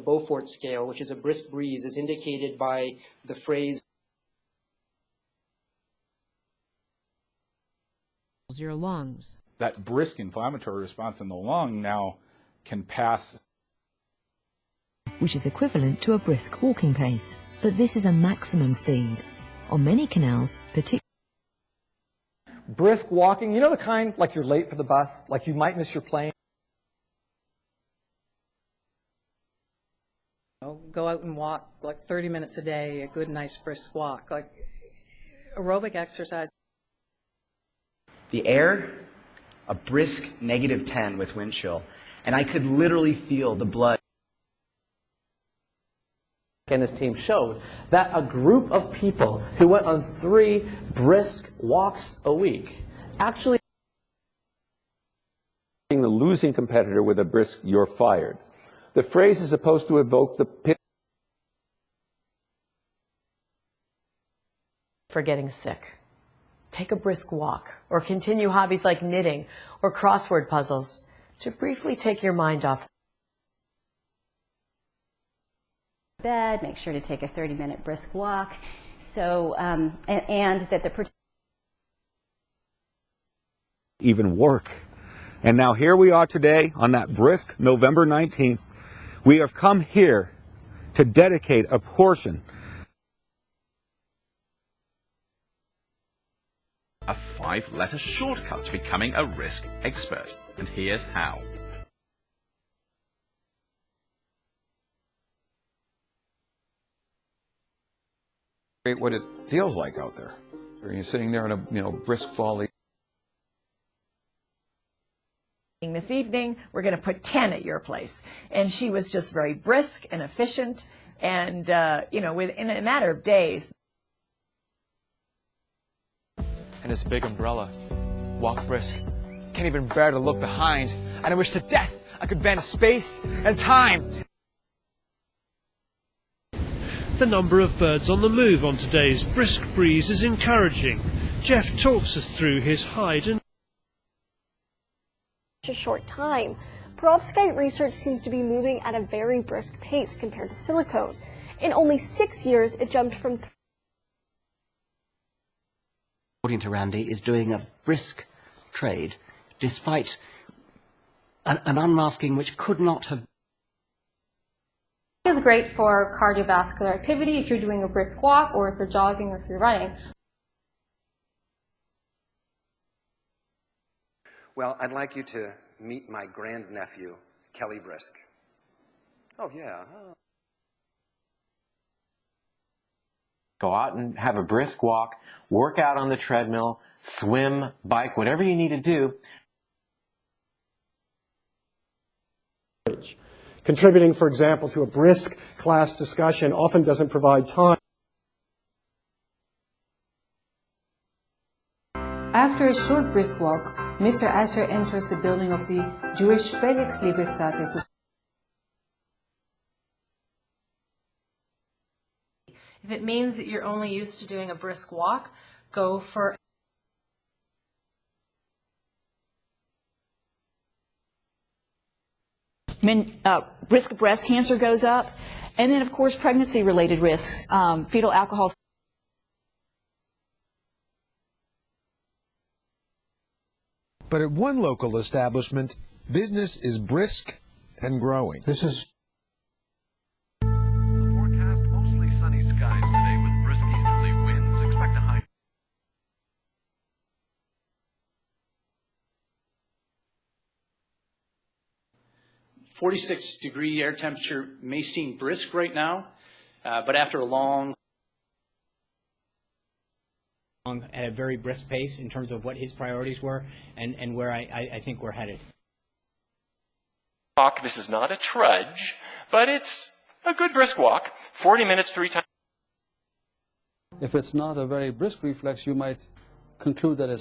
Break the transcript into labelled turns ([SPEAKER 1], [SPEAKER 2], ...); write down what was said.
[SPEAKER 1] The Beaufort scale, which is a brisk breeze, is indicated by the phrase
[SPEAKER 2] your lungs.
[SPEAKER 3] That brisk inflammatory response in the lung now can pass,
[SPEAKER 2] which is equivalent to a brisk walking pace. But this is a maximum speed. On many canals, particularly
[SPEAKER 4] brisk walking, you know the kind like you're late for the bus, like you might miss your plane?
[SPEAKER 5] Go out and walk like 30 minutes a day, a good, nice, brisk walk, like aerobic exercise.
[SPEAKER 6] The air, a brisk -10 with wind chill, and I could literally feel the blood.
[SPEAKER 4] And his team showed that a group of people who went on 3 brisk walks a week actually
[SPEAKER 7] the losing competitor with a brisk "you're fired." The phrase is supposed to evoke the
[SPEAKER 8] for getting sick. Take a brisk walk, or continue hobbies like knitting or crossword puzzles to briefly take your mind off.
[SPEAKER 9] Bed, make sure to take a 30-minute brisk walk, so and that the
[SPEAKER 7] even work. And now here we are today on that brisk November 19th. We have come here to dedicate a portion
[SPEAKER 10] a 5-letter shortcut to becoming a risk expert. And here's how.
[SPEAKER 11] What it feels like out there. You're sitting there in a brisk fall.
[SPEAKER 12] This evening, we're going to put 10 at your place. And she was just very brisk and efficient, and within a matter of days.
[SPEAKER 13] And his big umbrella. Walk brisk. Can't even bear to look behind. And I wish to death I could bend space and time.
[SPEAKER 14] The number of birds on the move on today's brisk breeze is encouraging. Jeff talks us through his hide and
[SPEAKER 15] a short time. Perovskite research seems to be moving at a very brisk pace compared to silicone. In only 6 years, it jumped from
[SPEAKER 16] according to Randy, is doing a brisk trade despite an unmasking which could not have.
[SPEAKER 17] It's great for cardiovascular activity if you're doing a brisk walk or if you're jogging or if you're running.
[SPEAKER 18] Well, I'd like you to meet my grandnephew, Kelly Brisk. Oh, yeah.
[SPEAKER 19] Go out and have a brisk walk, work out on the treadmill, swim, bike, whatever you need to do.
[SPEAKER 20] Contributing, for example, to a brisk class discussion often doesn't provide time.
[SPEAKER 6] After a short brisk walk, Mr. Asher enters the building of the Jewish Felix Libertate Society.
[SPEAKER 1] If it means that you're only used to doing a brisk walk, go for
[SPEAKER 3] risk of breast cancer goes up, and then of course pregnancy-related risks, fetal alcohol.
[SPEAKER 5] But at one local establishment, business is brisk and growing.
[SPEAKER 11] This is the forecast, mostly sunny skies today with brisk easterly winds. Expect a high.
[SPEAKER 4] .46-degree air temperature may seem brisk right now, but after a long
[SPEAKER 11] at a very brisk pace in terms of what his priorities were and where I think we're headed.
[SPEAKER 15] This is not a trudge, but it's a good brisk walk, 40 minutes 3 times.
[SPEAKER 19] If it's not a very brisk reflex, you might conclude that it's